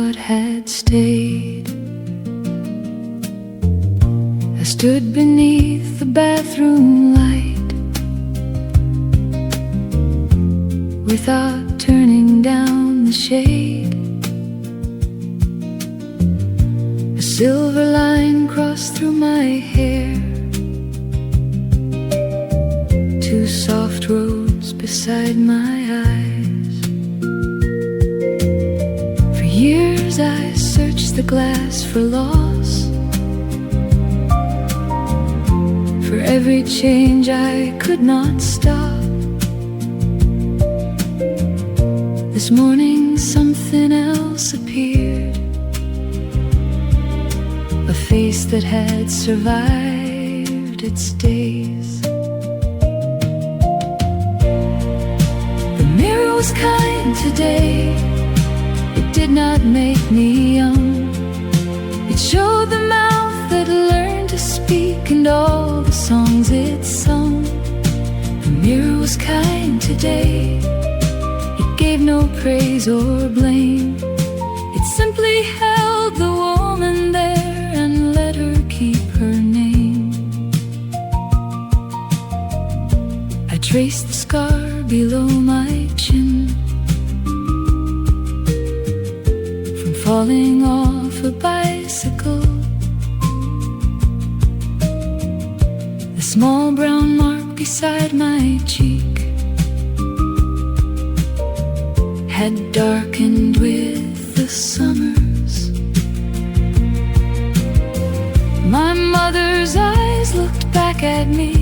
what had stayed. I stood beneath the bathroom light without turning down the shade. A silver line crossed through my hair, two soft roads beside my eyes. For years I searched the glass for loss, for every change I could not stop. This morning something else appeared, a face that had survived its days. The mirror was kind today, it did not make me young. It showed the mouth that learned to speak and all the songs it sung. The mirror was kind today, it gave no praise or blame. It simply held the woman there and let her keep her name. I traced the scar below my chin from falling off a bicycle. The small brown mark beside my cheek had darkened with the summers. My mother's eyes looked back at me,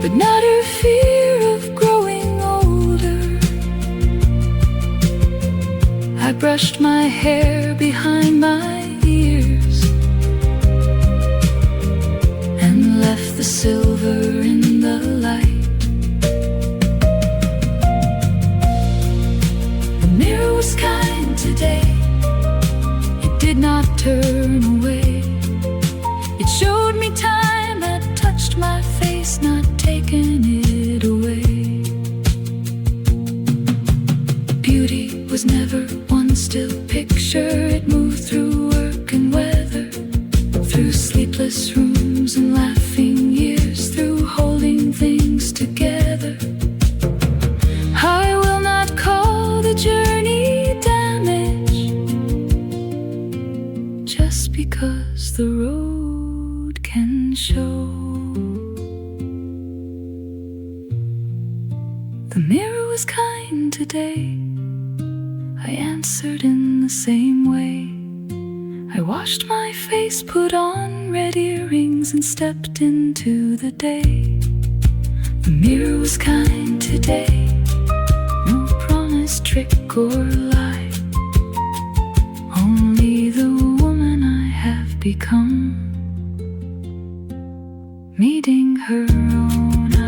but not her fear of growing older. I brushed my hair behind my ears and left the silver in the light. The mirror was kind today, it did not turn away. It showed me time had touched my face, not taken it away. Beauty was never one still picture, it moved through work and weather, through sleepless rooms and laughing years, through holding things together. I will not call the journey damage, just because the road can show. The mirror was kind today, I answered in the same way. I washed my face, put on red earrings and stepped into the day. The mirror was kind today, no promise, trick or lie, only the woman I have become, meeting her own eyes.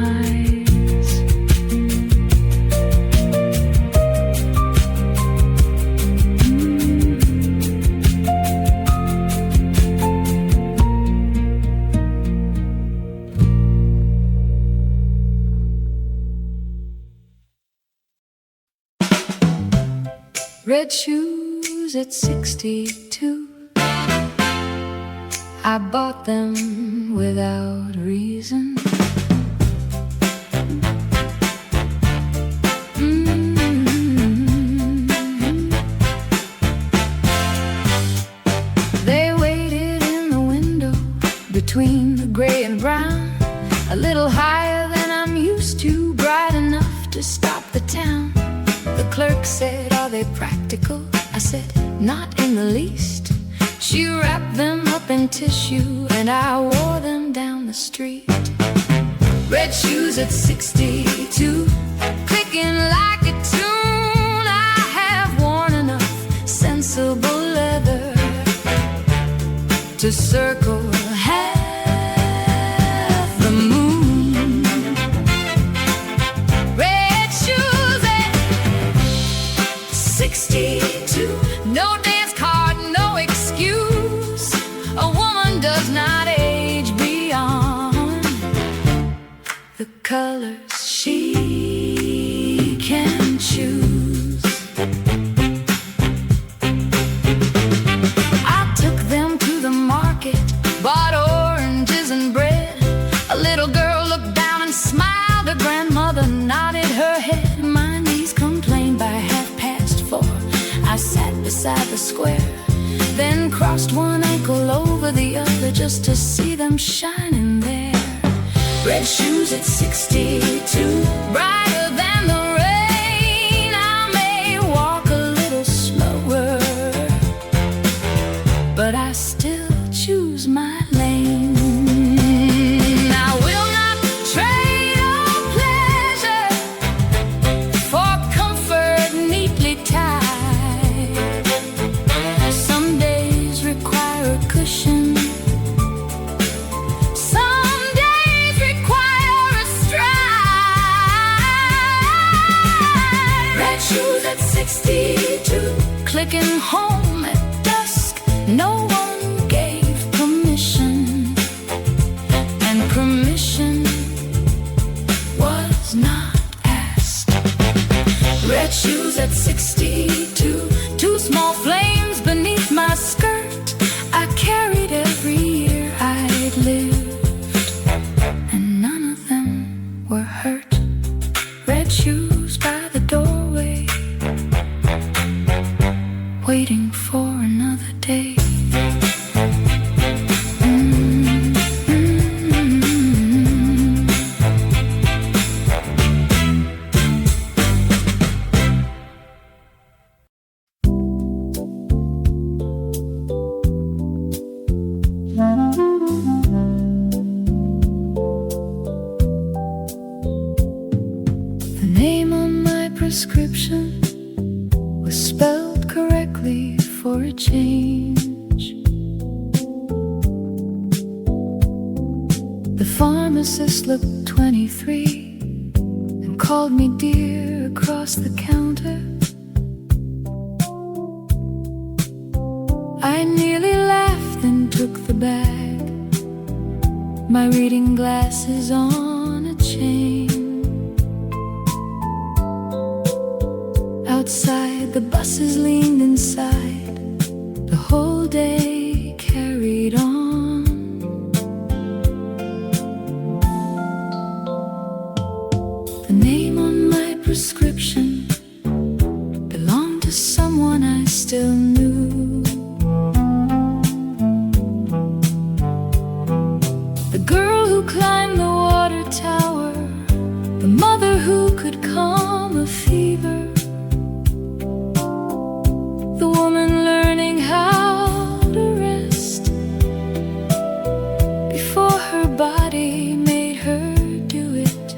Red shoes at 62, I bought them without reason. They waited in the window between the gray and brown, a little higher than I'm used to, bright enough to stop the town. The clerk said, "Are they practical?" I said, "Not in the least." She wrapped them up in tissue and I wore them down the street. Red shoes at 62, clicking like a tune. I have worn enough sensible leather to circle half the moon. Red shoes at 62, no dance card, no excuse. A woman does not age beyond the colors she can choose. square, then crossed one ankle over the other just to see them shining there. Red shoes at 62, brighter than the rain. I may walk a little slower, but I still choose my lane. I will not trade all pleasure for comfort neatly tied. Some days require a cushion, some days require a stride. Red shoes at 62, clicking home at dusk. No one gave permission, and permission was not asked. Red shoes at 62, two small flames beneath my skirt I carried every year I'd lived, and none of them were hurt. Red shoes by the doorway, waiting for another day. The name on my prescription was spelled correctly for a change. The pharmacist looked 23 and called me dear across the counter. I nearly laughed and took the bag, my reading glasses on a chain. Outside, the buses leaned inside. The whole day carried on. The name on my prescription belonged to someone I still knew. The girl who climbed the water tower, the mother who could calm a fever, the woman learning how to rest before her body made her do it.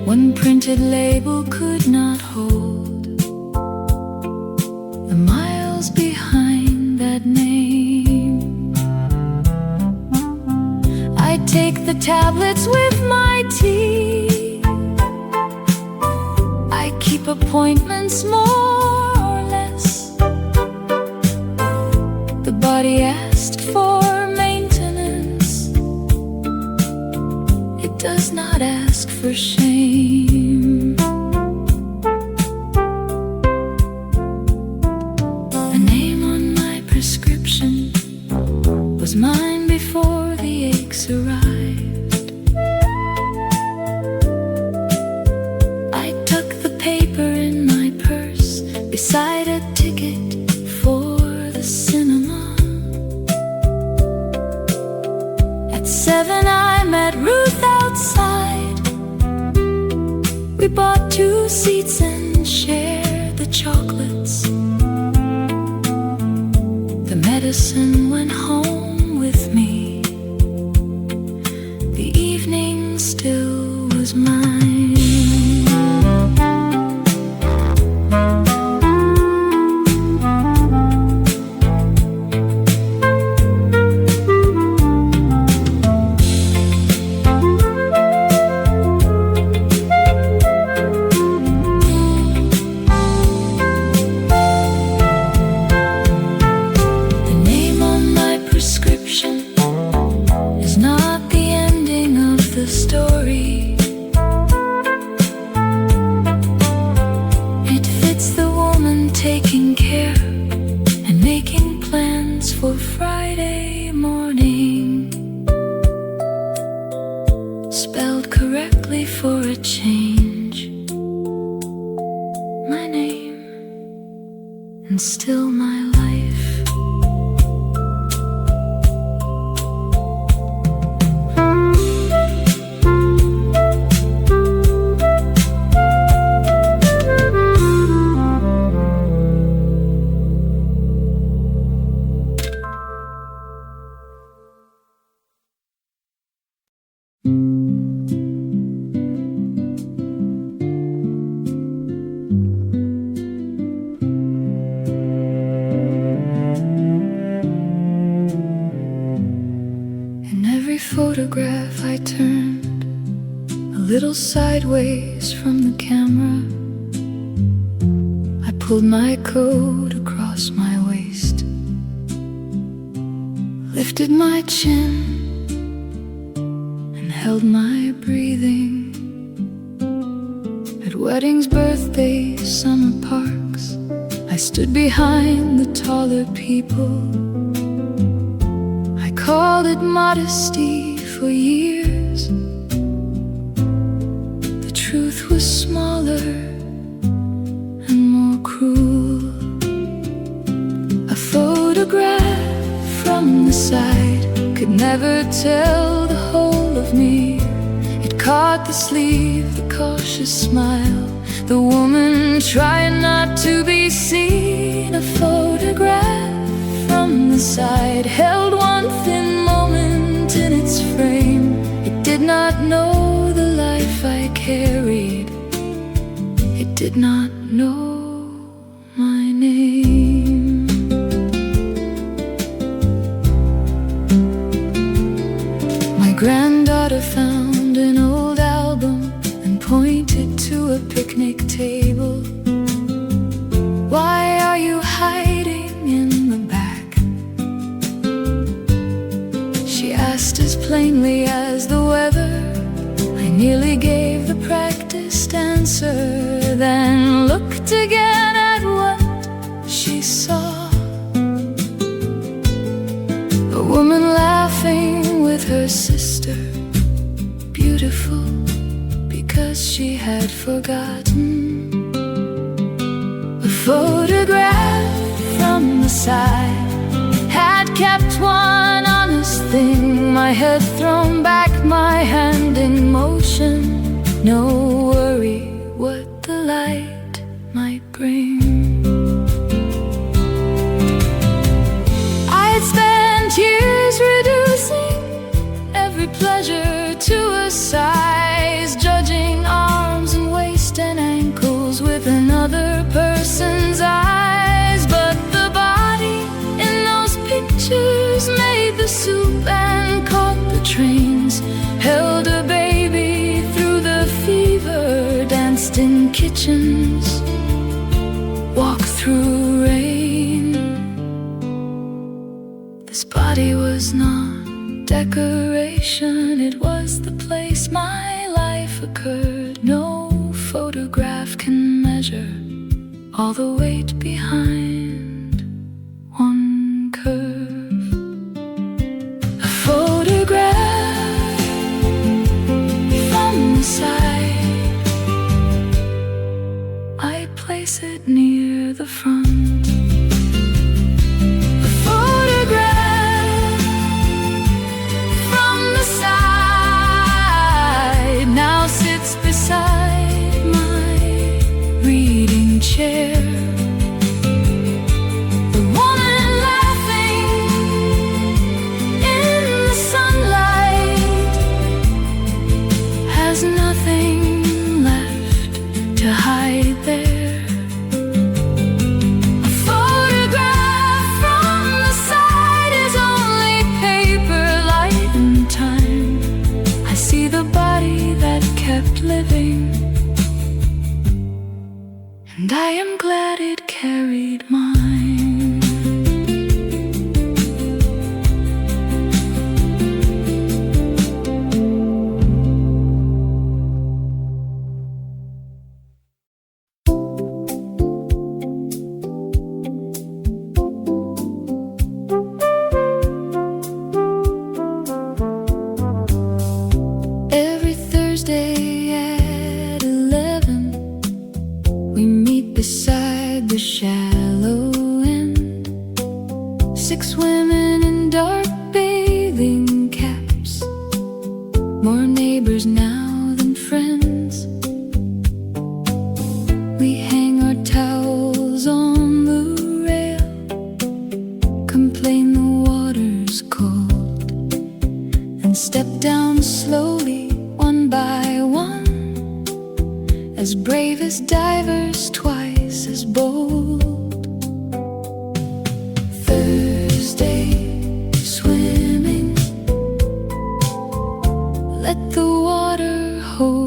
One printed label could not hold the miles behind that name. I take the tablets with my tea. I keep appointments more or less. The body asked for maintenance. It does not ask for shame. The name on my prescription was mine before the aches arrived. I tuck the paper in my purse beside a ticket for the cinema. At 7 I met Ruth outside. We bought 2 seats and shared the chocolates. The medicine went home with me. The evening still was mine. For a change, my name and still my life. Photograph I turned a little sideways from the camera. I pulled my coat across my waist, lifted my chin and held my breathing. At weddings, birthdays, summer parks, I stood behind the taller people. I called it modesty for years. The truth was smaller and more cruel. A photograph from the side could never tell the whole of me. It caught the sleeve, the cautious smile, the woman trying not to be seen. A photograph from the side held one thin moment in its frame. It did not know the life I carried. It did not know my name. My granddaughter found an old album and pointed to a picnic table. Why are you hiding in the back? She asked as plainly as the weather. I nearly gave the practiced answer, then looked again at what she saw. A woman laughing with her sister, beautiful because she had forgotten. A photograph from the side had kept one honest thing. My head thrown back, my hand in motion. No worry what the light might bring. I'd spent years reducing every pleasure to a size, judging arms and waist and ankles with another person's eyes. But the body in those pictures made the soup and caught the trains, held a baby through the fever, danced in kitchens, walked through rain. This body was not decoration, it was the place my life occurred. No photograph can measure all the weight behind one curve. A photograph from the side, I place it near the front. A photograph from the side now sits beside my reading chair. The woman laughing in the sunlight has nothing left to hide there. A photograph from the side is only paper, light and time. I see the body that kept living, and I am glad it carried mine. Every Thursday at 11, we meet beside the shallow 6 women in dark bathing caps, more neighbors now than friends. We hang our towels on the rail, complain the water's cold, and step down slowly one by one, as brave as divers, twice as bold. Thursday, swimming, let the water hold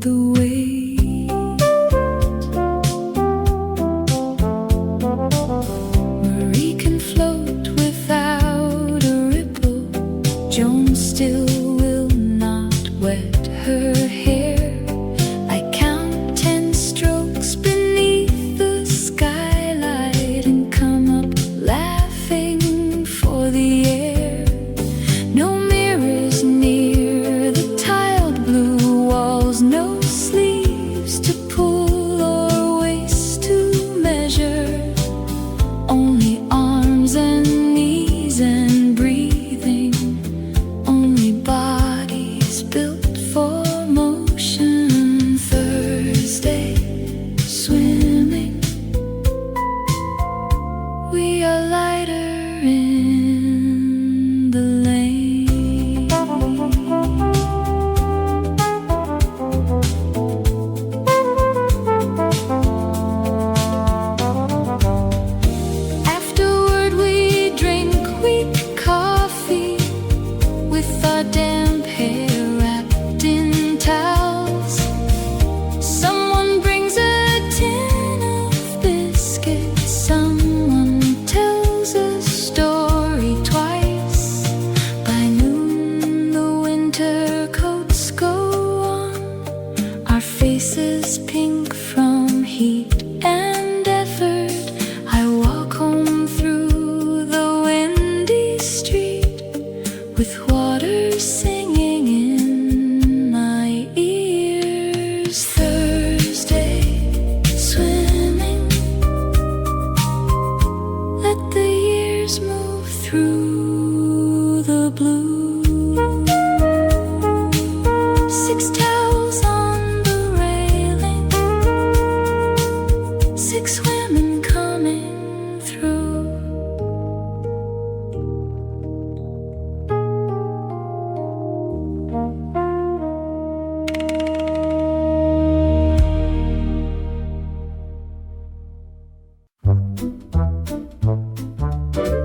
the weight. Marie can float without a ripple, Joan still will not wet her hair. I count 10 strokes beneath the skylight and come up laughing for the air. No mirrors near the tiled blue walls, no sleeves to pull or waist to measure, only arms and knees and breathing, only bodies built for motion. Thursday, swimming, we are lighter in the lane. Afterward we drink weak coffee with our damp hair wrapped in towels. Someone brings a tin of biscuits, someone tells a story twice. By noon the winter coats go on, our faces pink from heat and effort. I walk home through the windy street with water singing in my ears. Thursday, swimming, let the years move through the blue. 6 towels on the railing, 6 women coming through.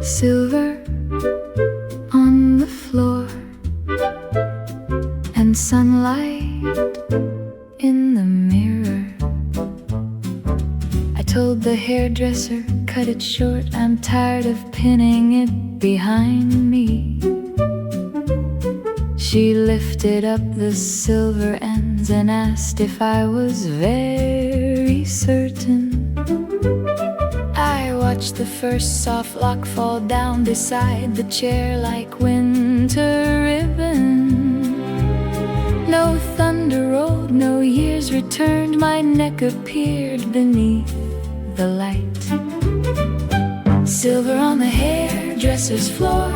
Silver on the floor and sunlight in the mirror. I told the hairdresser, cut it short, I'm tired of pinning it behind me. She lifted up the silver ends and asked if I was very certain. I watched the first soft lock fall down beside the chair like winter ribbon. No thunder rolled, no years returned, my neck appeared beneath the light. Silver on the hairdresser's floor,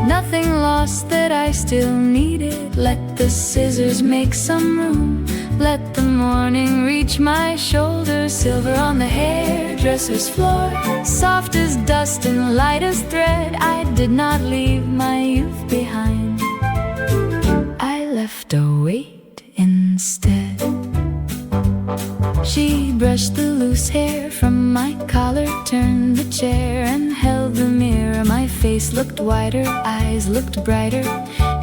nothing lost that I still needed. Let the scissors make some room, let the morning reach my shoulders. Silver on the hairdresser's floor, soft as dust and light as thread. I did not leave my youth behind, I left a weight instead. She brushed the loose hair from my collar, turned the chair and held the mirror. My face looked whiter, eyes looked brighter,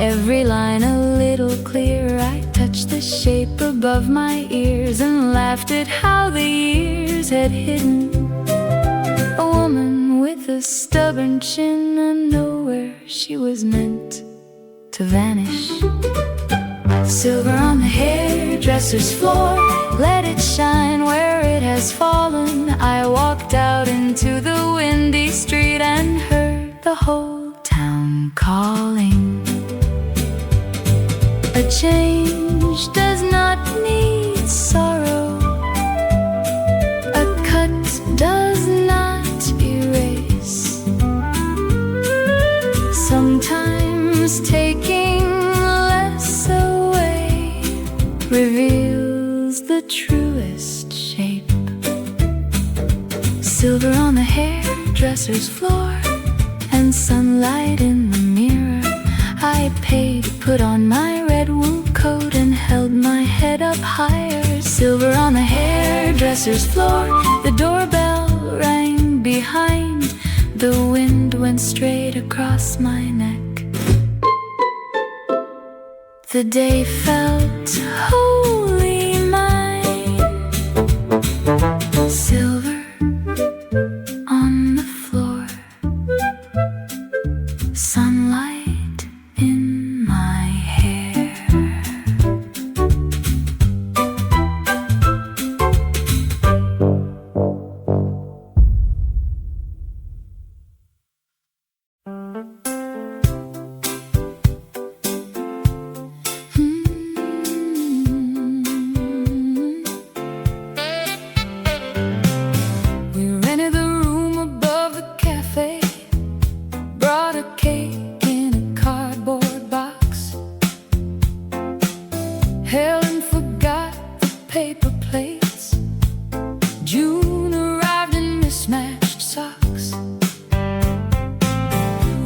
every line a little clearer. I touched the shape above my ears and laughed at how the years had hidden a woman with a stubborn chin, and nowhere she was meant to vanish. Silver on the hairdresser's floor, let it shine where it has fallen. I walked out into the windy street and heard the whole town calling. A change does not need sorrow, a cut does not erase silver on the hairdresser's floor, and sunlight in the mirror. I paid to put on my red wool coat and held my head up higher. Silver on the hairdresser's floor, the doorbell rang behind. The wind went straight across my neck. The day felt wholly mine. Silver on the floor, sunlight in my hair. Helen forgot the paper plates. June arrived in mismatched socks.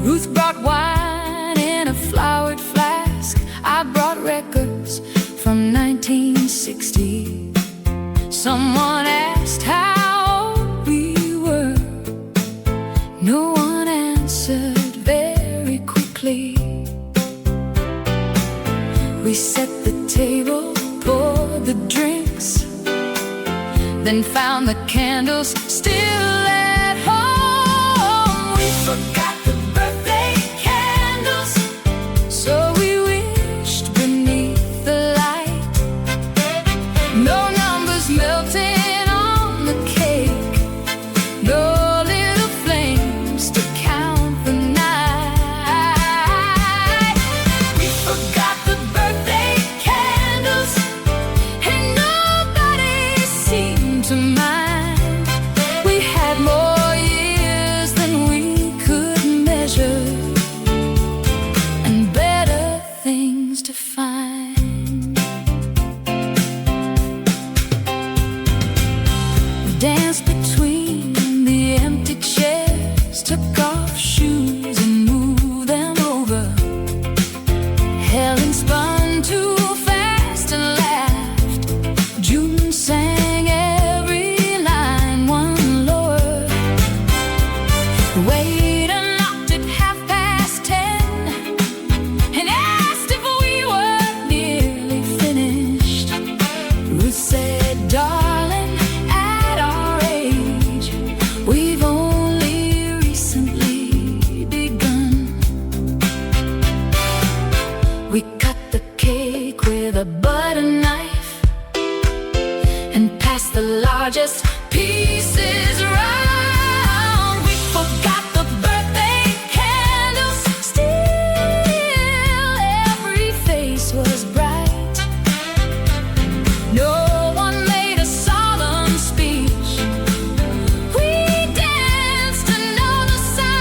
Ruth brought wine in a flowered flask. I brought records from 1960. Someone asked how old we were. No one answered very quickly. We set the table, poured the drinks, then found the candles still at home. We forgot the birthday candles, so we wished beneath the light. No numbers melting on the cake, no little flames to count the night. We forgot the birthday candles, and nobody seemed to mind. We had more years than we could measure, and better things to find. We danced between the empty chairs, took off shoes and moved them over. Helen spun too fast and laughed. June sang every line one lower. The waiter knocked at 10:30 and asked if we were nearly finished. Ruth said, "Darling, at our age, we've only recently begun." We cut the cake with a butter knife and passed the largest pieces round. We forgot the birthday candles, still every face was bright. No one made a solemn speech. We danced to know the sign.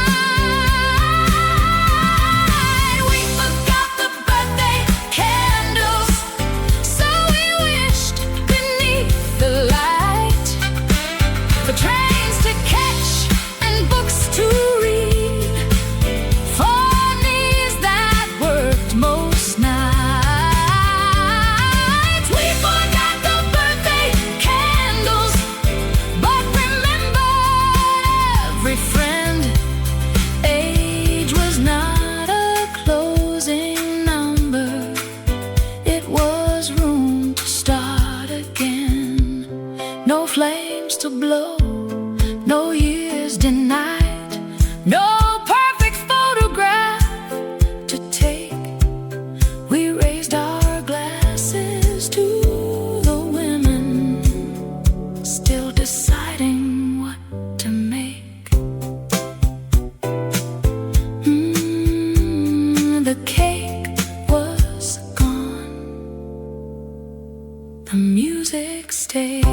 We forgot the birthday candles, so we wished beneath the light. For trains to catch and books to read, for knees that worked most nights. We forgot the birthday candles, but remembered every friend. Age was not a closing number, it was room to start again. No flames to blow, no years denied, no perfect photograph to take. We raised our glasses to the women, still deciding what to make. The cake was gone, the music stayed.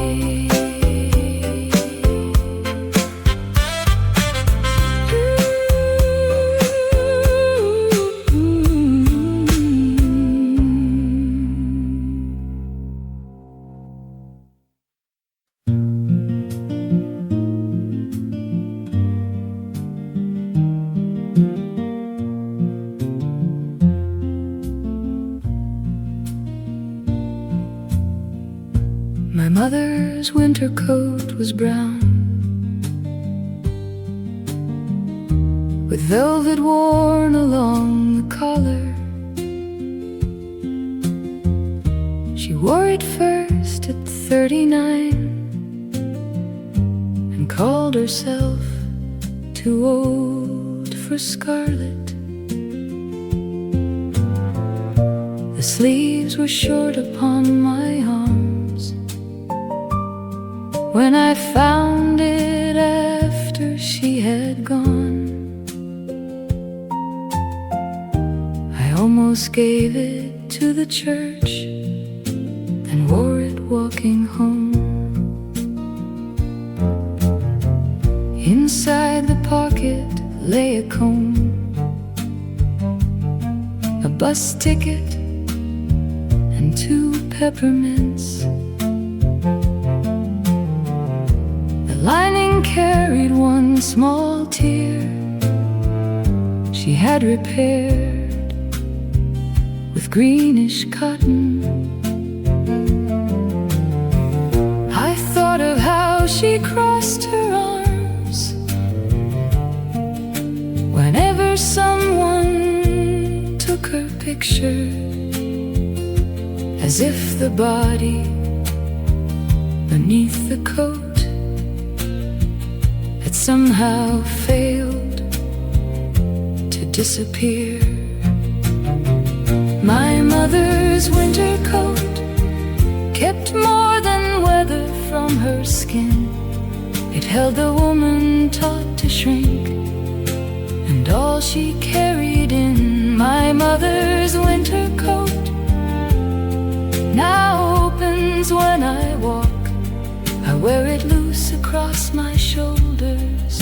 mother's winter coat was brown, with velvet worn along the collar. She wore it first at 39 and called herself too old for scarlet. The sleeves were short upon my arms when I found it after she had gone. I almost gave it to the church and wore it walking home. Inside the pocket lay a comb, a bus ticket, and 2 peppermints. The lining carried 1 small tear she had repaired with greenish cotton. I thought of how she crossed her arms whenever someone took her picture, as if the body beneath the coat had somehow failed to disappear. My mother's winter coat kept more than weather from her skin. It held the woman taught to shrink and all she carried in. My mother's winter coat now opens when I walk. I wear it loose across my shoulders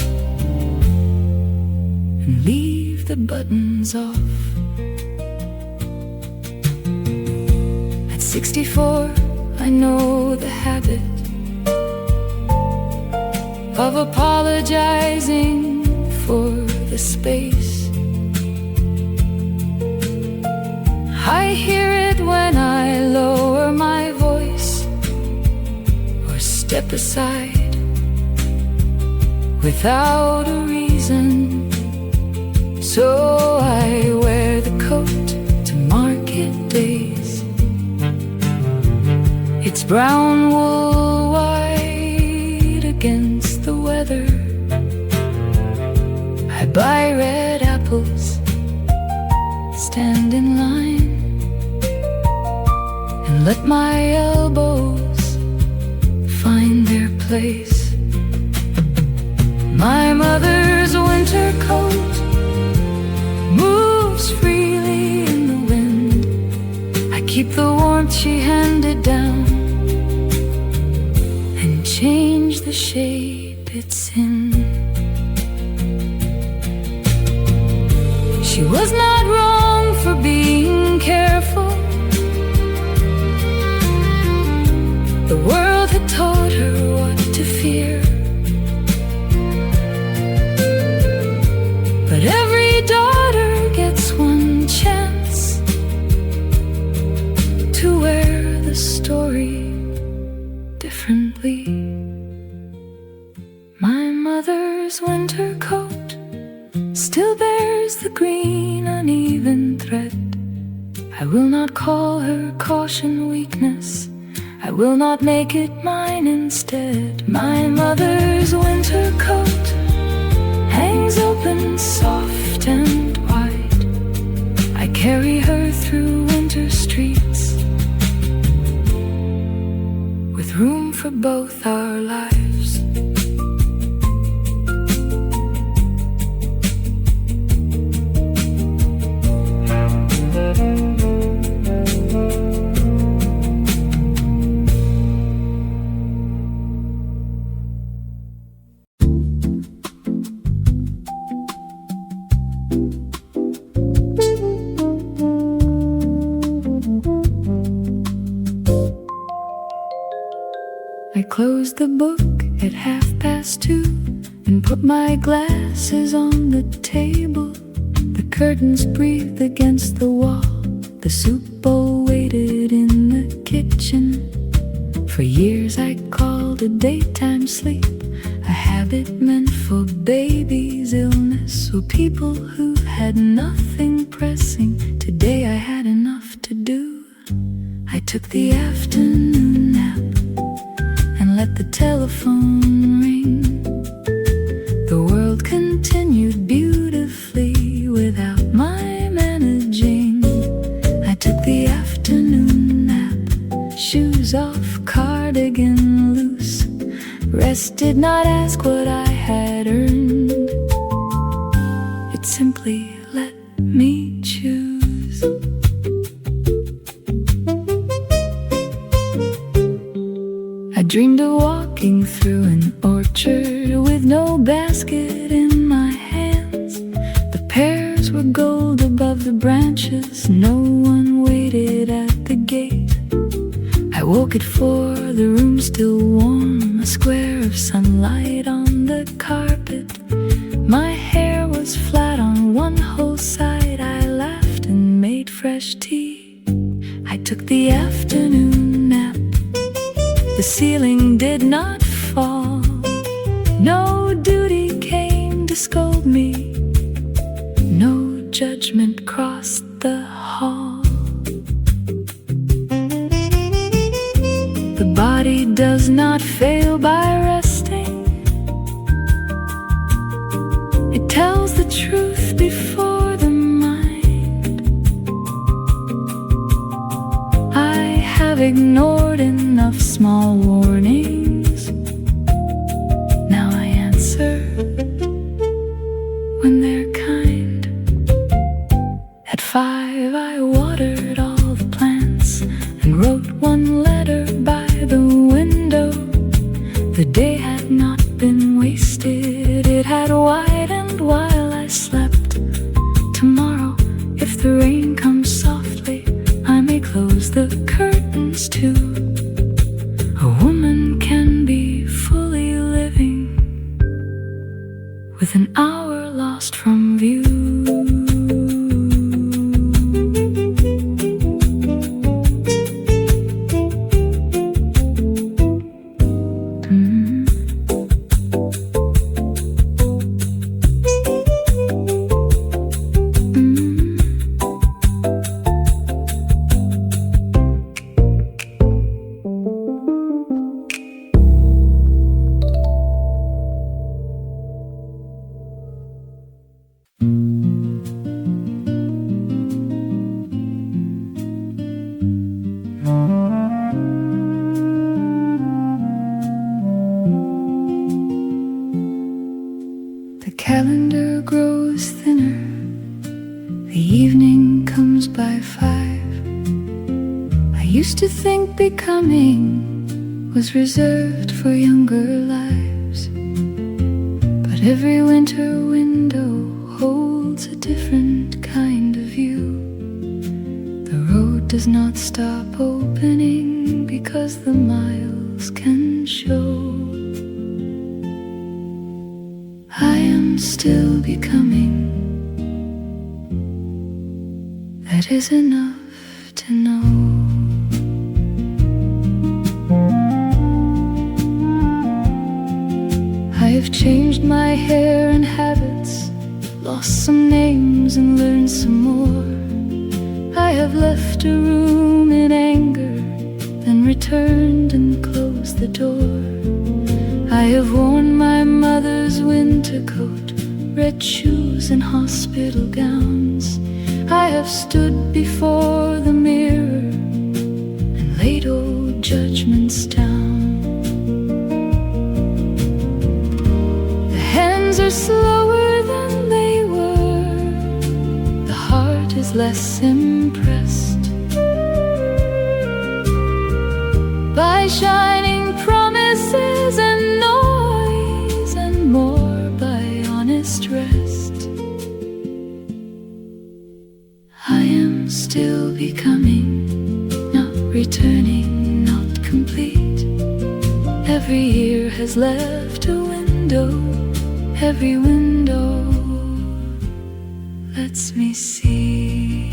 and leave the buttons off. At 64, I know the habit of apologizing for the space. I hear it when I lower my voice or step aside without a reason. So I wear the coat to market days. It's brown wool white against the weather. I buy red apples, stand in line, and let my elbows find their place. My mother's winter coat moves freely in the wind. I keep the warmth she handed down and change the shape it's in. She was not wrong for being careful. The world had taught her what to fear. But every daughter gets 1 chance to wear the story differently. My mother's winter coat still bears the green uneven thread. I will not call her caution weakness. I will not make it mine instead. My mother's winter coat hangs open soft and wide. I carry her through winter streets with room for both our lives. I closed the book at 2:30 and put my glasses on the table. The curtains breathed against the wall. The soup bowl waited in the kitchen. For years I called called a daytime sleep, a habit meant for babies' illness or people who had nothing pressing. Today I had enough to do. I took the afternoon nap and let the telephone ring. The world continued beautifully without my managing. I took the afternoon nap, shoes off, cardigan loose. Rest did not ask what I had earned. It simply let me choose. I dreamed of walking through an orchard with no basket in my hands. The pears were gold above the branches. No one waited at the gate. I woke at 4, the room still warm, a square of sunlight on the carpet. My hair was flat on one whole side. I laughed and made fresh tea. I took the afternoon nap. The ceiling did not fall. No duty came to scold me. No judgment crossed the hall. The body does not fail by resting. It tells the truth before the mind. I have ignored enough small warnings. Now I answer when they're kind. At 5 I watered all the plants and wrote one letter by the window. The day had not been wasted, it had widened while I slept. Tomorrow, if the rain comes softly, I may close the curtains too. A woman can be fully living with an hour lost from view. The calendar grows thinner. The evening comes by 5. I used to think becoming was reserved for younger lives, but every winter window holds a different kind of view. The road does not stop opening because the miles can show. I am still becoming. That is enough to know. I have changed my hair and habits, lost some names and learned some more. I have left a room in anger, then returned and closed the door. I have worn my mother's winter coat, red shoes and hospital gowns. I have stood before the mirror and laid old judgments down. The hands are slower than they were, the heart is less impressed by shining promises and noise, and more by honest rest. I am still becoming, not returning, not complete. Every year has left a window, every window lets me see.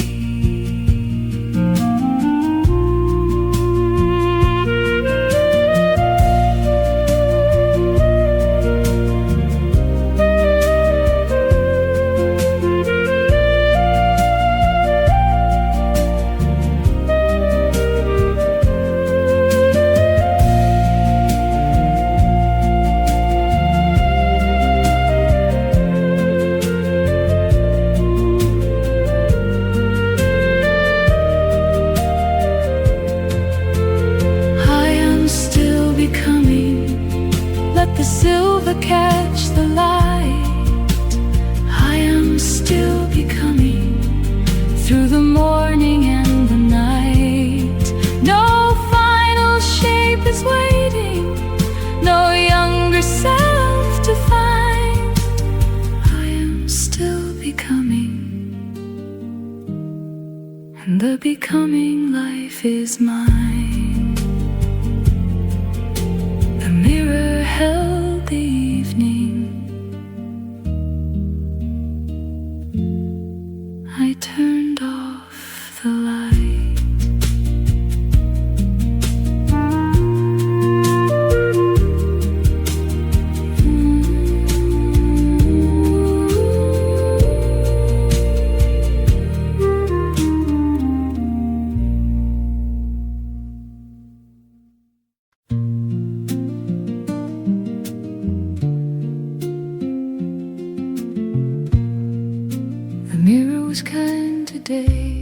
let the silver catch the light. I am still becoming through the morning and the night. No final shape is waiting, no younger self to find. I am still becoming, and the becoming life is mine. The mirror held the evening. I turned off the light. The mirror was kind today.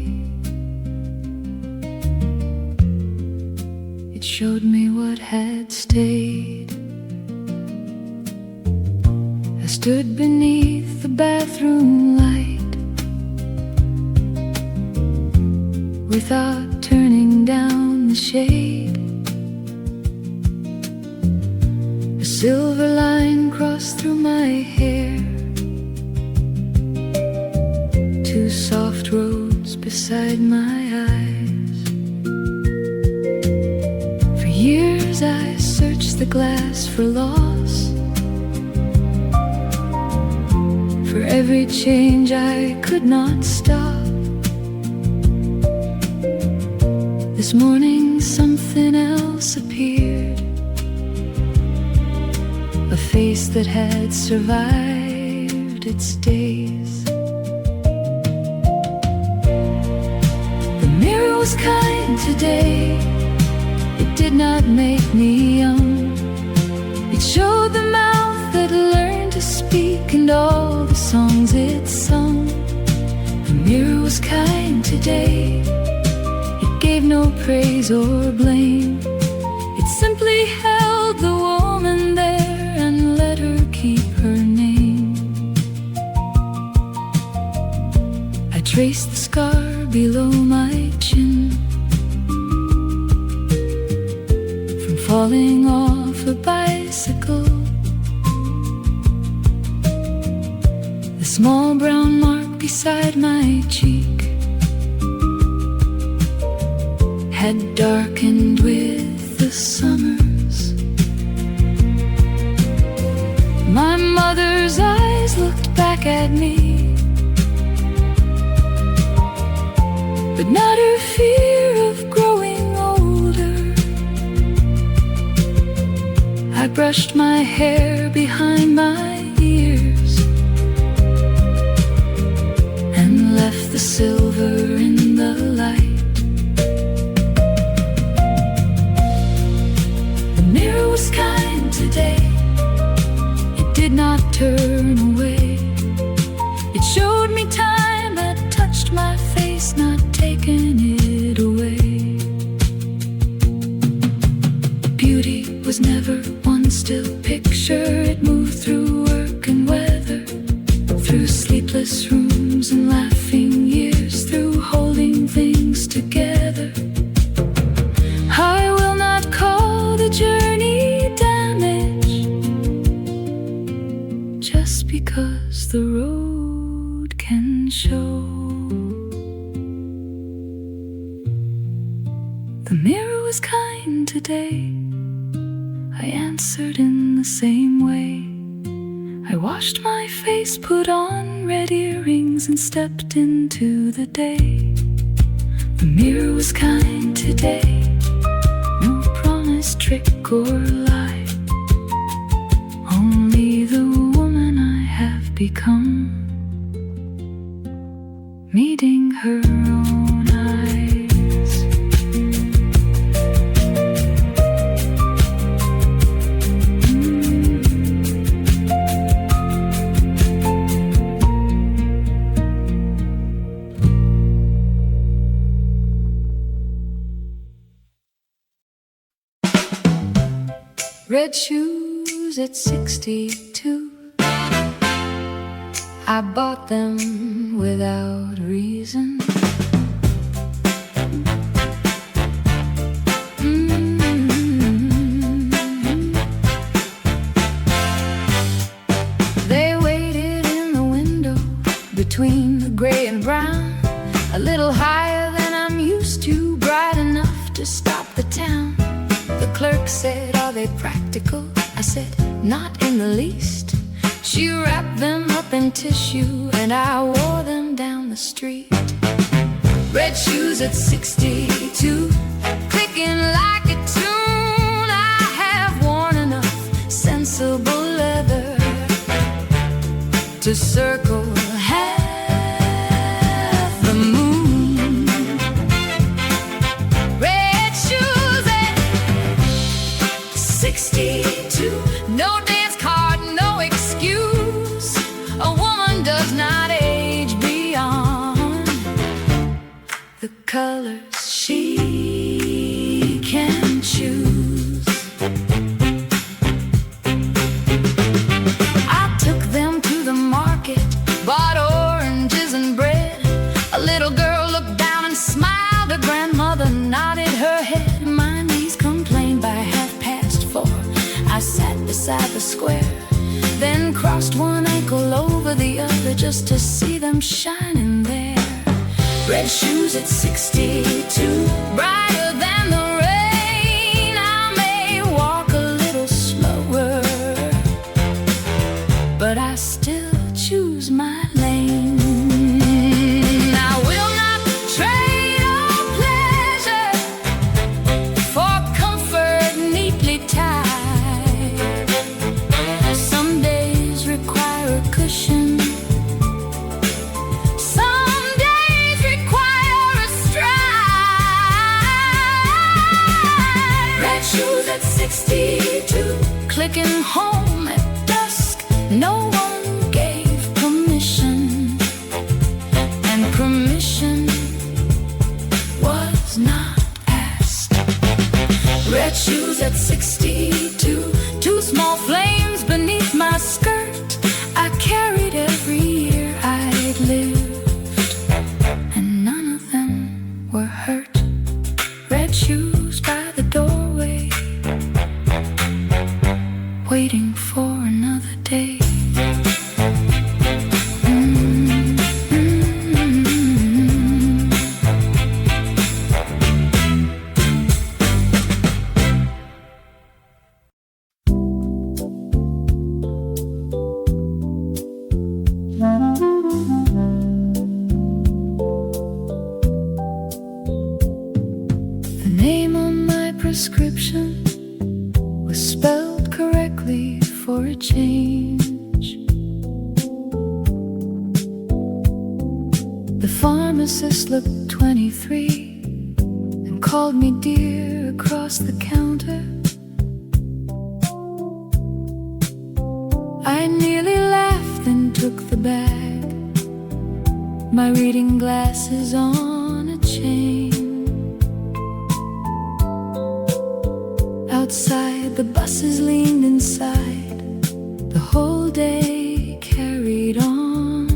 It showed me what had stayed. I stood beneath the bathroom light without turning down the shade. A silver line crossed through my hair. Two soft roads beside my eyes. For years I searched the glass for loss. For every change I could not stop. This morning something else appeared. A face that had survived its days. The mirror was kind today. It did not make me young. It showed the mouth that learned to speak and all the songs it sung. The mirror was kind today. It gave no praise or blame. It simply held the woman there and let her keep her name. I traced the scar below my chin from falling off a bicycle. The small brown mark beside my cheek had darkened with the summers. My mother's eyes looked back at me, but not her fear of growing older. I brushed my hair behind my ears and left the silver in the light. The mirror was kind today. It did not turn away. It showed me time had touched my face, not taken it away. Beauty was never one still picture. It moved through work and weather, through sleepless rooms and laughing years, through holding things together. I will not call the journey damage just because the road can show. The mirror was kind today. I answered in the same way. I washed my face, put on red earrings, and stepped into the day. The mirror was kind today. No promise, trick, or lie. Only the woman I have become, meeting her own eyes. Red shoes shoes at 62. I bought them without reason. They waited in the window between the gray and brown, a little higher than I'm used to, bright enough to stop the town. The clerk said, "Are they practical?" I said, "Not in the least." She wrapped them up in tissue and I wore them down the street. Red shoes at 62, clicking like a tune. I have worn enough sensible leather to circle half the moon. Red shoes at 62, no dance card, no excuse. A woman does not age beyond the colors she can choose. I took them to the market, bought oranges and bread. A little girl looked down and smiled. Her grandmother nodded her head. My knees complained by 4:30. I sat beside the square, then crossed one ankle over the other just to see them shining there. Red shoes at 62, brighter than the rain. I may walk a little slower, but I still choose my lane. I will not trade all pleasure for comfort neatly tied. Some days require a cushion, some days require a stride. Red shoes at 62, clicking home at dusk. No one gave permission, and permission was not asked. Red shoes at 62, two small flames beneath my skirt. I carried every year I'd lived, and none of them were hurt. Red shoes by the doorway, waiting for another day. The name on my prescription was spelled correctly for a change. The pharmacist looked 23 and called me dear across the counter. I nearly laughed and took the bag, my reading glasses on a chain. Outside, the buses leaned inside. The whole day carried on.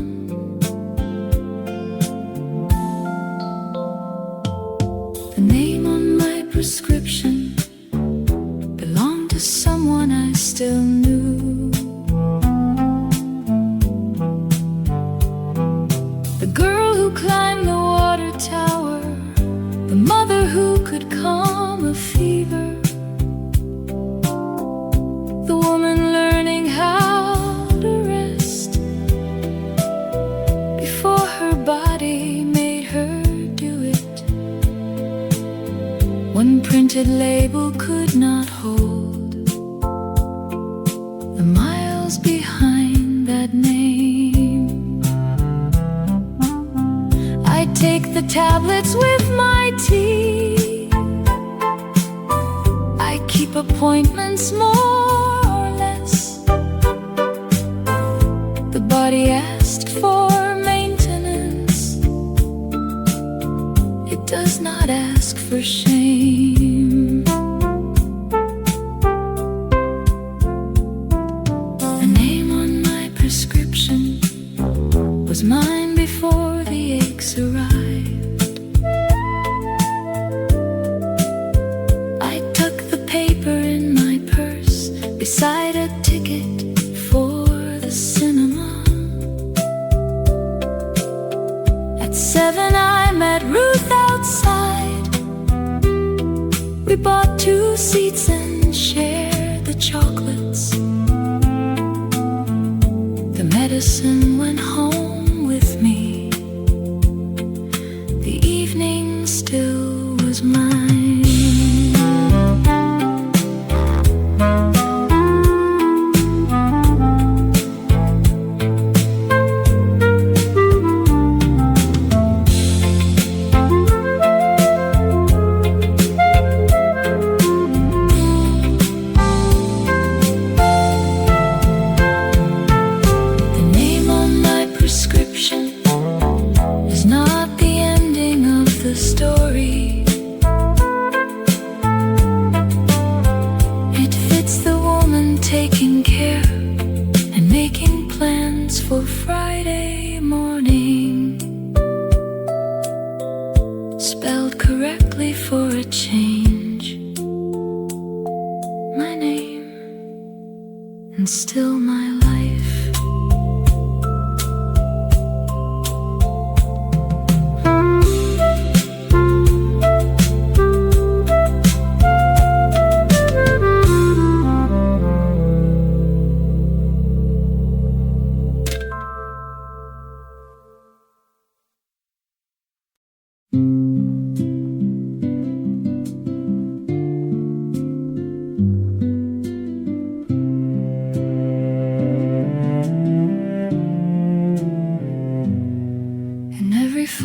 The name on my prescription belonged to someone I still knew. The girl who climbed the water tower, the mother who could calm a fever, the woman learning how to rest before her body made her do it. One printed label could not hold the miles behind that name. I take the tablets with my tea. I keep appointments more or less. The body asked for maintenance. It does not ask for shame. prescription was mine before the aches arrived. I tucked the paper in my purse beside a ticket for the cinema. At 7 I met Ruth outside. We bought 2 seats and shared the chocolates. The medicine went home with me. The evening still was mine. Spelled correctly for a change. My name and still my life.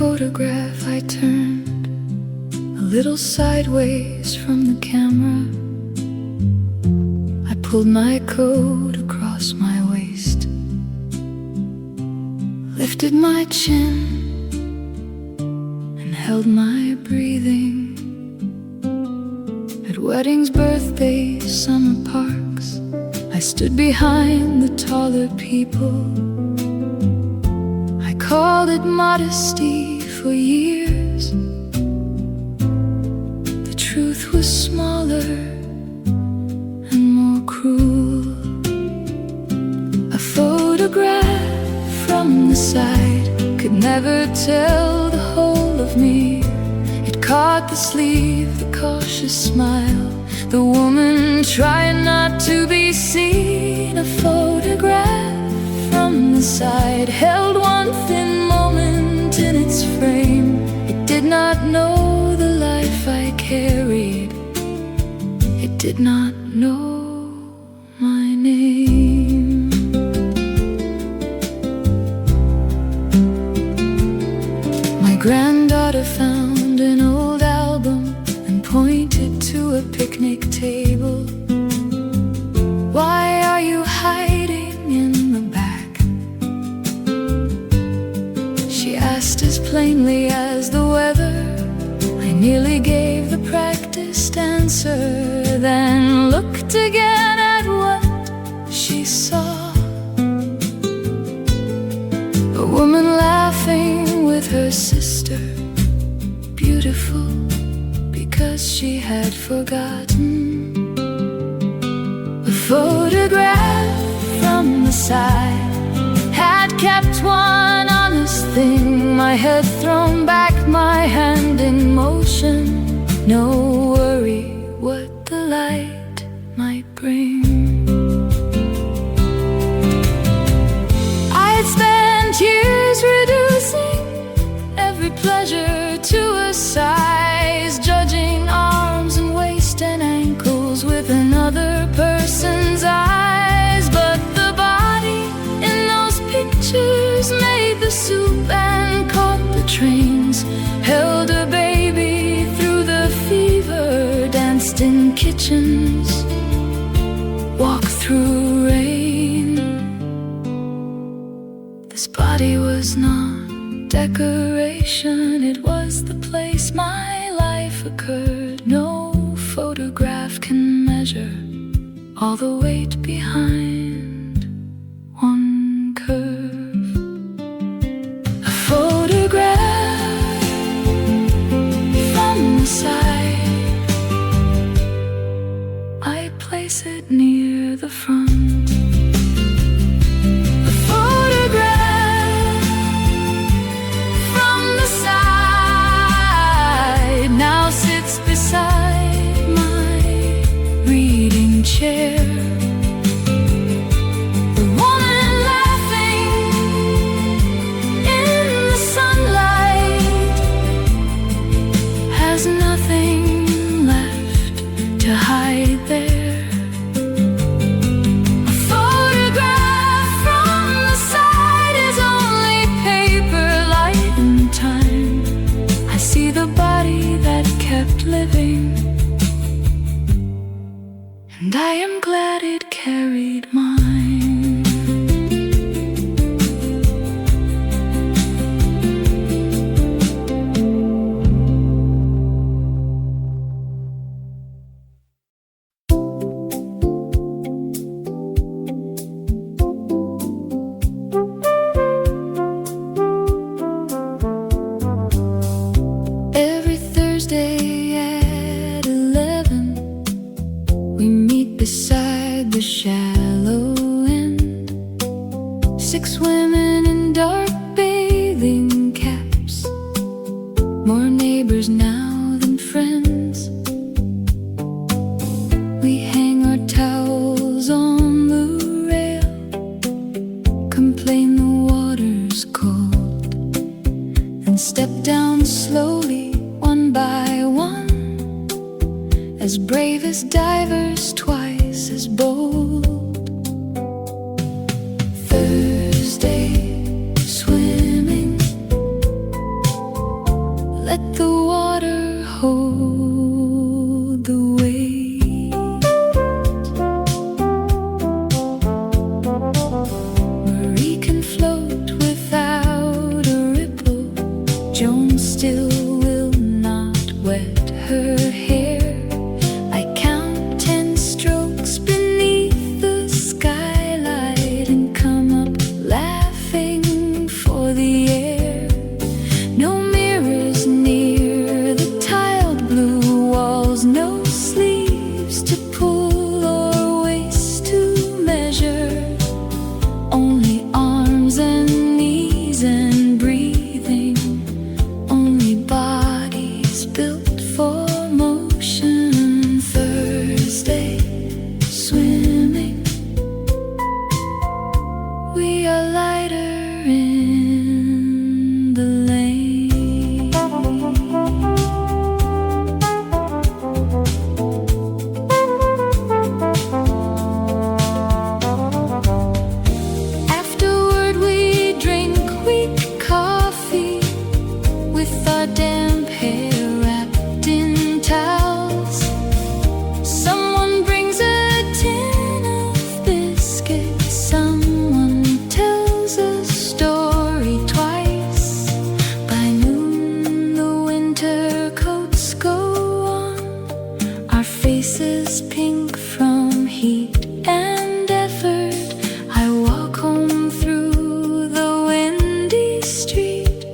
Photograph I turned a little sideways from the camera. I pulled my coat across my waist, lifted my chin and held my breathing. At weddings, birthdays, summer parks, I stood behind the taller people. I called it modesty for years. The truth was smaller and more cruel. A photograph from the side could never tell the whole of me. It caught the sleeve, the cautious smile, the woman trying not to be seen. A photograph from the side held one thin moment in its frame. It did not know the life I carried. It did not know my name. My granddaughter found an old album and pointed to a picnic table. Why are you hiding in the back? She asked as plainly as the weather. I nearly gave the practiced answer, then looked again at what she saw. A woman laughing with her sister, beautiful because she had forgotten. A photograph from the side had kept one honest thing. My head thrown back, my hand in motion. No worry what the light might bring. I'd spent years reducing every pleasure to a size, judging arms and waist and ankles with another person's eyes. But the body in those pictures made the soup and caught the trains, held a baby through the fever, danced in kitchens, walked through rain. This body was not decoration, it was the place my life occurred. No photograph can measure all the weight behind one 6 women in dark bathing caps, more neighbors now than friends. We hang our towels on the rail, complain the water's cold, and step down slowly, one by one, as brave as divers, twice as bold. Thursday, swimming, let the water hold the weight. Marie can float without a ripple, Joan still will not wet her hair. I count 10 strokes beneath the skylight and come up laughing for the air. No mirrors near the tiled blue walls, no sleeves to pull or waist to measure, only arms and knees and breathing, only bodies built for motion. Thursday, swimming, we are lighter in the lane. Afterward we drink weak coffee with our damp hair wrapped in towels. Someone brings a tin of biscuits, someone tells a story twice. By noon the winter coats go on, our faces pink from heat and effort. I walk home through the windy street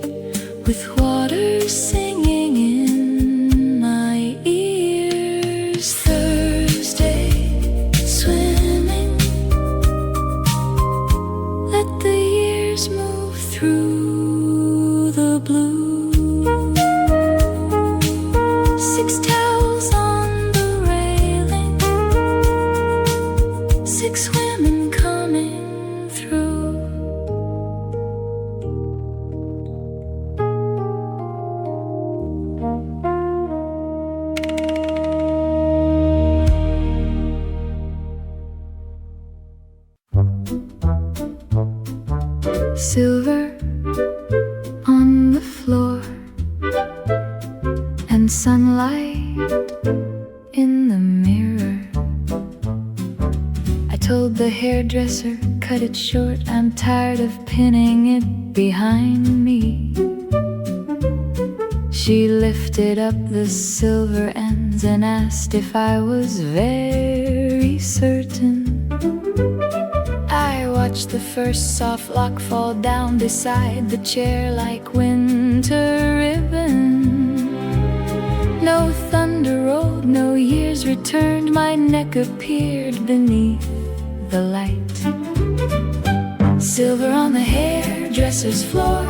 with water singing in my ears. Thursday, swimming, let the years move through the blue. 6 towels on the railing, 6 women coming through. Silver on the floor and sunlight in the mirror. I told the hairdresser, cut it short, I'm tired of pinning it behind me. She lifted up the silver ends and asked if I was very certain. I watched the first soft lock fall down beside the chair like winter ribbon. No thunder rolled, no years returned, my neck appeared beneath the light. Silver on the hairdresser's floor,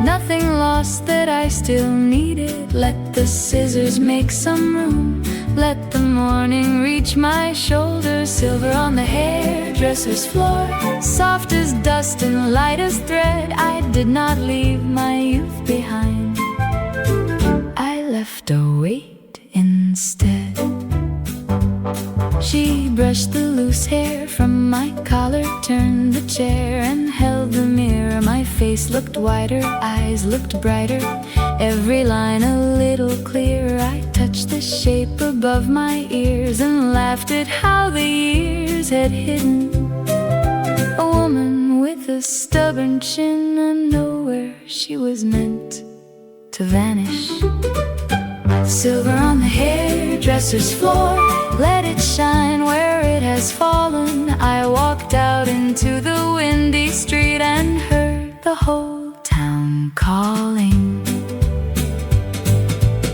nothing lost that I still needed. Let the scissors make some room, let the morning reach my shoulders. Silver on the hairdresser's floor, soft as dust and light as thread. I did not leave my youth behind, I left a weight instead. She brushed the loose hair from my collar, turned the chair and held the mirror. My face looked whiter, eyes looked brighter, every line a little clearer. I touched the shape above my ears and laughed at how the years had hidden a woman with a stubborn chin, and nowhere she was meant to vanish. Silver on the hairdresser's floor, let it shine where it has fallen. I walked out into the windy street and heard the whole town calling.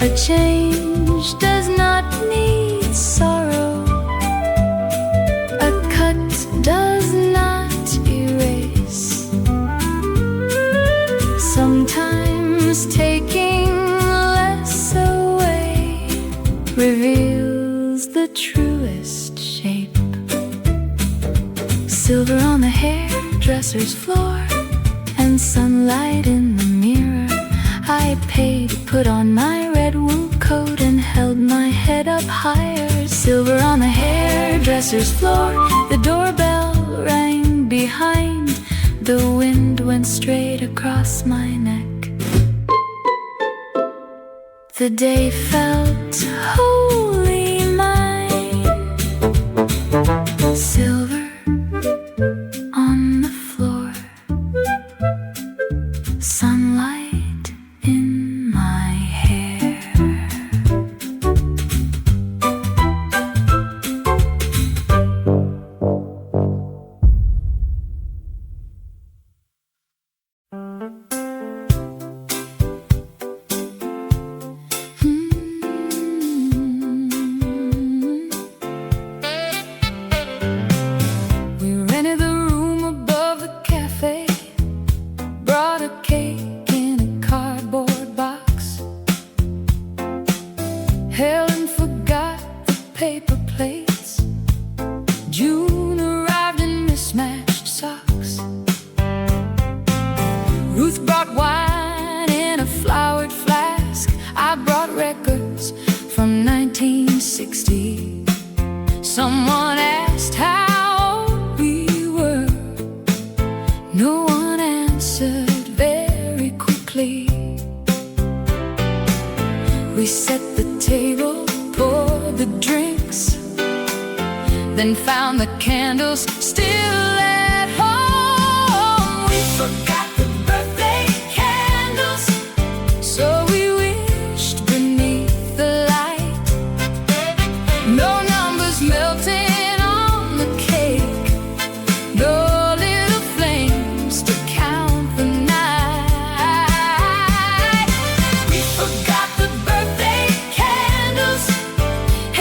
A change does not need sorrow, a cut does not erase on the hairdresser's floor and sunlight in the mirror. I paid to put on my red wool coat and held my head up higher. Silver on the hairdresser's floor. The doorbell rang behind. The wind went straight across my neck. The day felt wholly mine. Silver on the floor, sunlight in my hair. Helen forgot the paper plates. June arrived in mismatched socks. Ruth brought wine in a flowered flask. I brought records from 1960. Someone asked how old we were. No one answered very quickly. We set the table, poured the drinks, then found the candles still at home. We forgot the birthday candles, so we wished beneath the light. No numbers melting on the cake, no little flames to count the night. We forgot the birthday candles,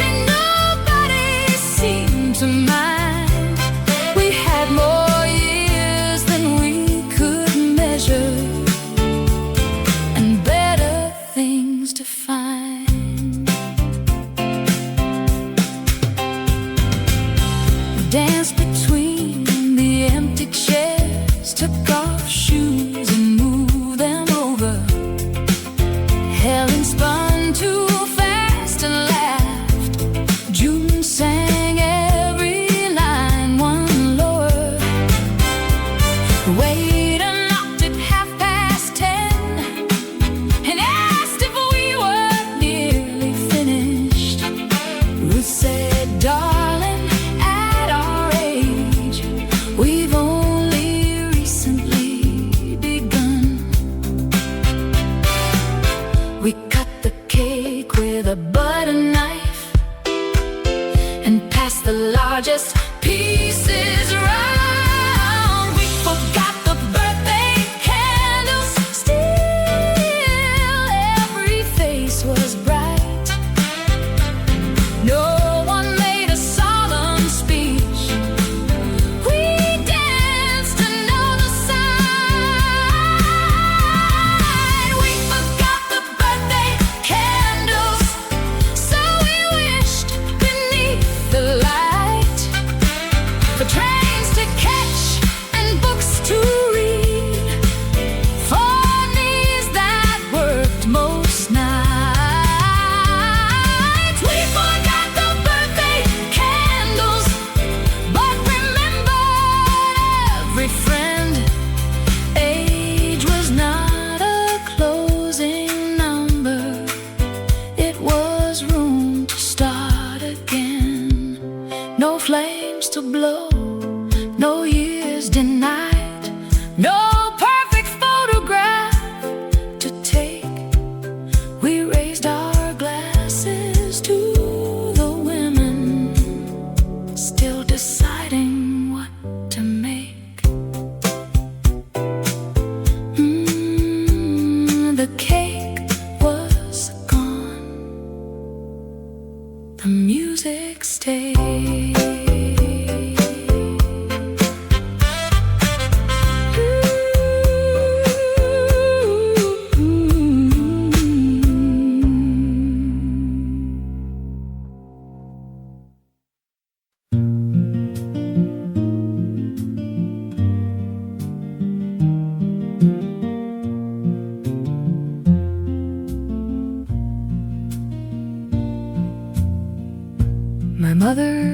and nobody seemed to mind. We had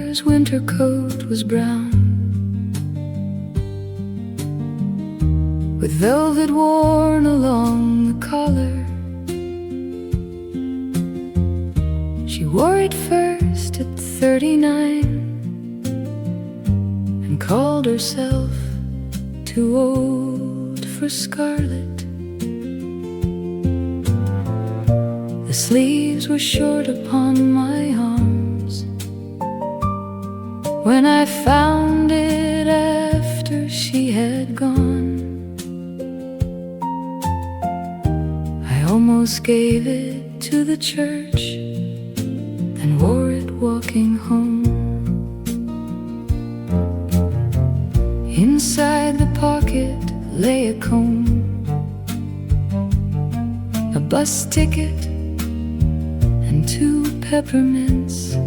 mother's winter coat was brown, with velvet worn along the collar. She wore it first at 39 and called herself too old for scarlet. The sleeves were short upon my arms when I found it after she had gone. I almost gave it to the church and wore it walking home. Inside the pocket lay a comb, a bus ticket, and 2 peppermints.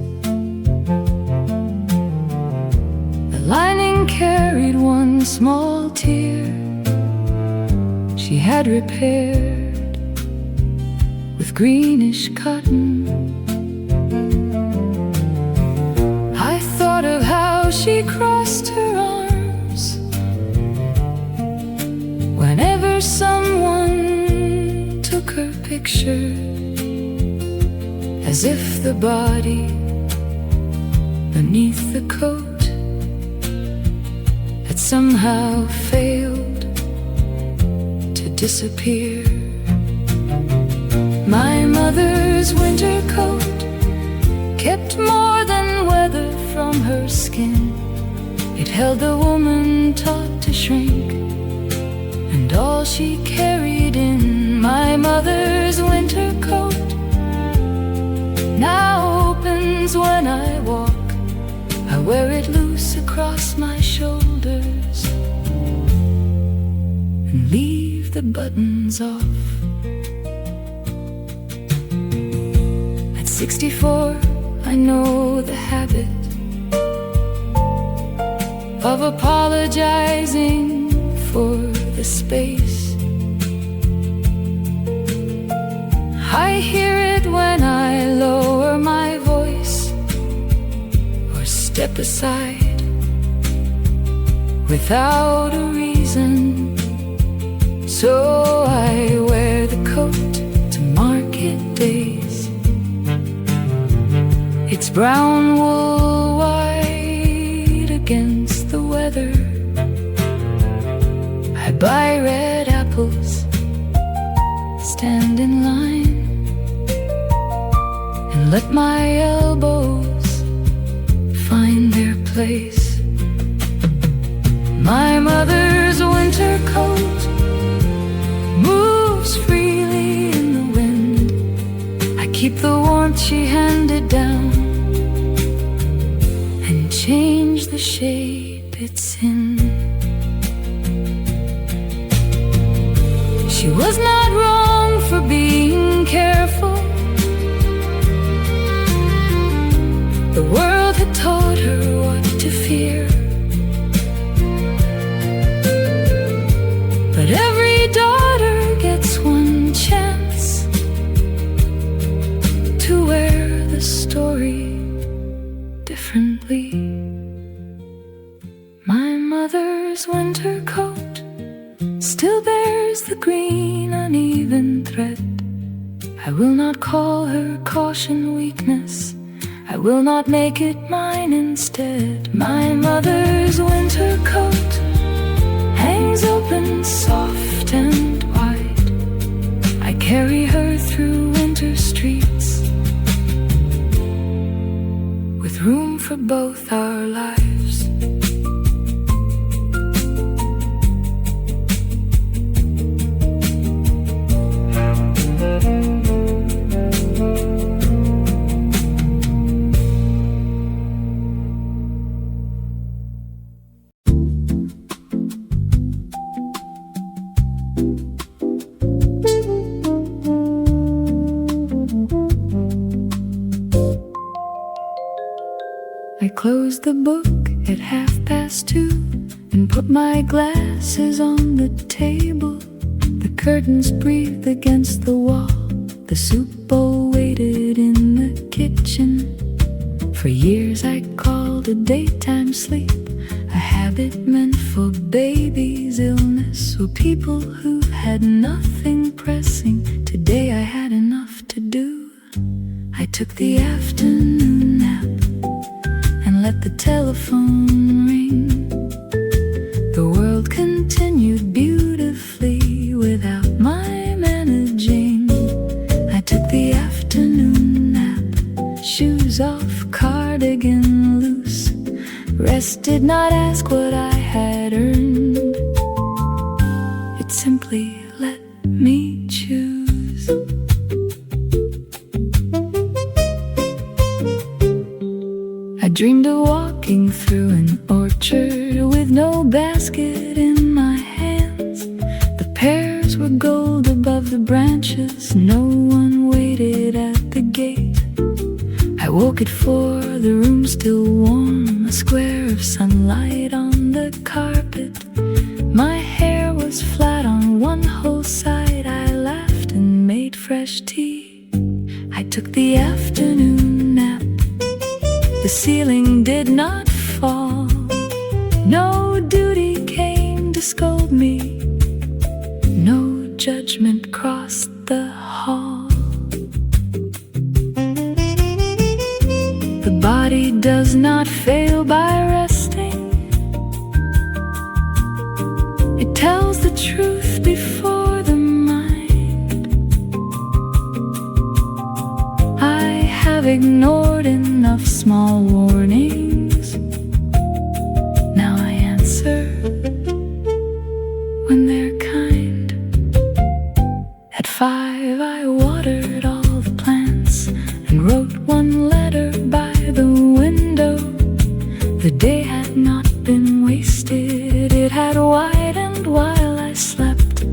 The lining carried 1 small tear she had repaired with greenish cotton. I thought of how she crossed her arms whenever someone took her picture, as if the body beneath the coat had somehow failed to disappear. My mother's winter coat kept more than weather from her skin. It held the woman taught to shrink and all she carried in. My mother's winter coat now opens when I walk. I wear it loose across my shoulders and leave the buttons off. At 64, I know the habit of apologizing for the space. I hear it when I lower my voice or step aside without a reason. So I wear the coat to market days. It's brown wool white against the weather. I buy red apples, stand in line, and let my elbows find their place. My mother's winter coat moves freely in the wind. I keep the warmth she handed down and change the shape it's in. She was not wrong for being careful. The world had taught her what to fear. But every daughter gets 1 chance to wear the story differently. My mother's winter coat still bears the green uneven thread. I will not call her caution weakness. I will not make it mine instead. My mother's winter coat hangs open soft and wide. I carry her through winter streets with room for both our lives. I closed the book at 2:30 and put my glasses on the table. The curtains breathed against the wall. The soup bowl waited in the kitchen. For years I called called a daytime sleep, a habit meant for babies' illness or people who had nothing pressing. Today I had enough to do. I took the afternoon nap and let the telephone ring. The world continued beautifully without my managing. I took the afternoon nap, shoes off, cardigan loose. Rest did not ask what I had earned. It simply let me choose. I dreamed of walking through an orchard with no basket in my hands. The pears were gold above the branches. No one waited at the gate. I woke at 4, the room still warm, a square of sunlight on the carpet. My hair was flat on one whole side. I laughed and made fresh tea. I took the afternoon nap. The ceiling did not fall. No duty came to scold me. No judgment crossed the hall. The body does not fail by resting. It tells the truth before the mind. I have ignored enough small warnings. Now I answer when they're kind. At 5 I watered all the plants and wrote one letter by the window. The day had not been wasted, it had widened while I slept.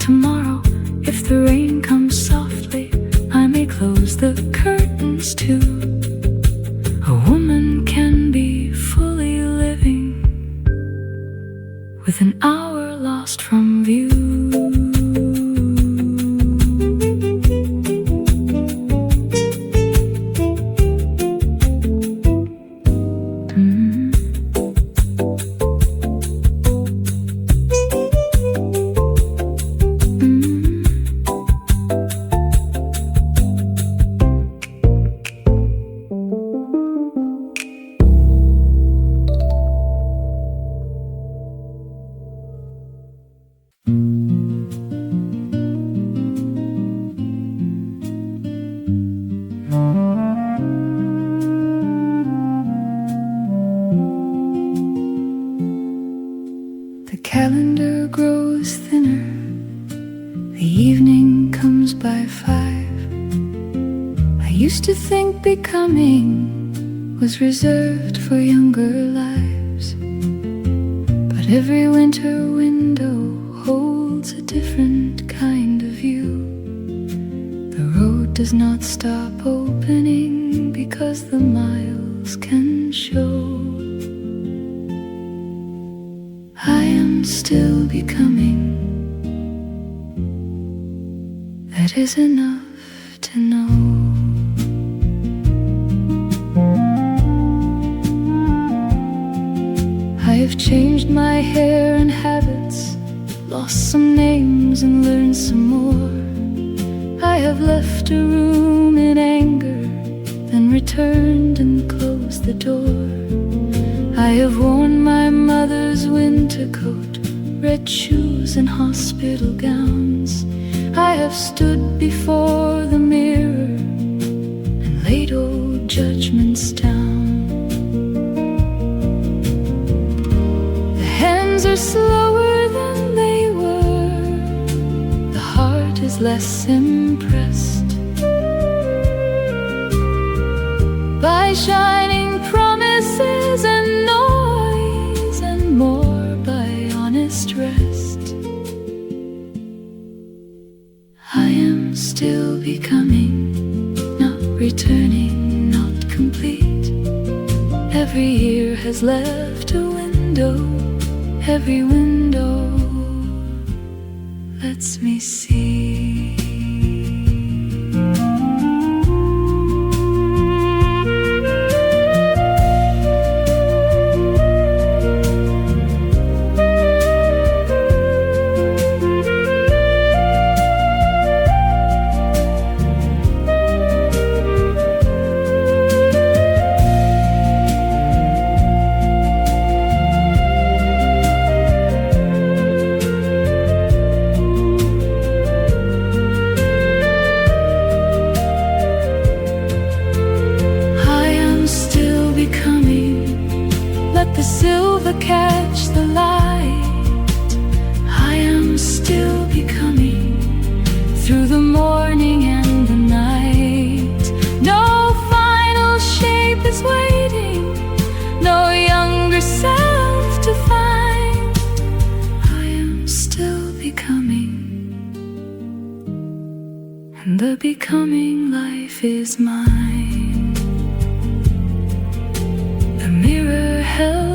Tomorrow, if the rain comes softly, I may close the curtains too. A woman can be fully living with an hour lost from view. Calendar grows thinner. The evening comes by 5. I used to think becoming was reserved for younger lives, but every winter window holds a different kind of view. The road does not stop opening because the miles can show. I am still becoming. That is enough to know. I have changed my hair and habits, lost some names and learned some more. I have left a room in anger, then returned and closed the door. I have worn my mother's winter coat, red shoes and hospital gowns. I have stood before the mirror and laid old judgments down. The hands are slower than they were, the heart is less impressed by shining promises and noise, and more by honest rest. I am still becoming, not returning, not complete. Every year has left a window, every window lets me see. the becoming life is mine. The mirror held